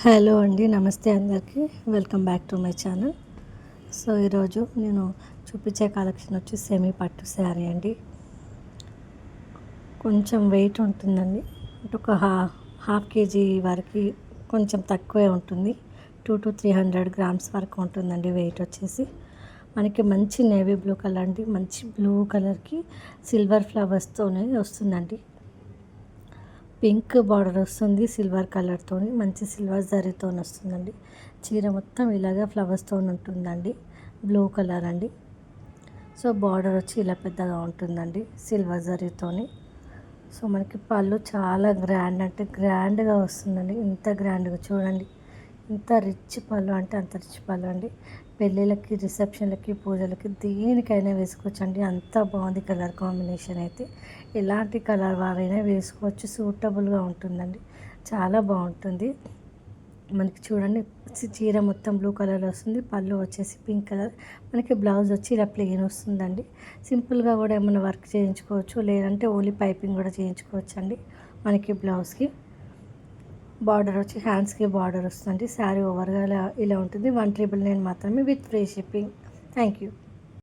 Hello అండి, నమస్తే అందరికీ. Welcome back to my channel. So ఈరోజు నేను చూపించే కలెక్షన్ వచ్చి సెమీ పట్టు శారీ అండి. కొంచెం వెయిట్ ఉంటుందండి, అంటే ఒక హాఫ్ కేజీ వరకు కొంచెం తక్కువే ఉంటుంది. 200 to 300 grams వరకు ఉంటుందండి వెయిట్ వచ్చేసి. మనకి మంచి నేవీ బ్లూ కలర్ అండి, మంచి బ్లూ కలర్కి సిల్వర్ ఫ్లవర్స్తోనే వస్తుందండి. పింక్ బార్డర్ వస్తుంది సిల్వర్ కలర్తో, మంచి సిల్వర్ జరీతో వస్తుందండి. చీర మొత్తం ఇలాగా ఫ్లవర్స్తో ఉంటుందండి, బ్లూ కలర్ అండి. సో బార్డర్ వచ్చి ఇలా పెద్దగా ఉంటుందండి సిల్వర్ జరీతోని. సో మనకి పళ్ళు చాలా గ్రాండ్ అంటే గ్రాండ్గా వస్తుందండి. ఇంత గ్రాండ్గా చూడండి, ఇంత రిచ్ పళ్ళు అంటే అంత రిచ్ పళ్ళు అండి. పెళ్ళిళ్ళకి, రిసెప్షన్లకి, పూజలకి దేనికైనా వేసుకోవచ్చండి. అంత బాగుంది కలర్ కాంబినేషన్ అయితే. ఎలాంటి కలర్ వారైనా వేసుకోవచ్చు, సూటబుల్గా ఉంటుందండి, చాలా బాగుంటుంది. మనకి చూడండి, చీర మొత్తం బ్లూ కలర్లో వస్తుంది, పళ్ళు వచ్చేసి పింక్ కలర్. మనకి బ్లౌజ్ వచ్చి ఇలా ప్లెయిన్ వస్తుందండి. సింపుల్గా కూడా ఏమైనా వర్క్ చేయించుకోవచ్చు, లేదంటే ఓన్లీ పైపింగ్ కూడా చేయించుకోవచ్చు అండి. మనకి బ్లౌజ్కి బార్డర్ వచ్చి హ్యాండ్స్కి బార్డర్ వస్తుంది. శారీ ఓవర్గా ఇలా ఉంటుంది. 199 మాత్రమే with free shipping. Thank you.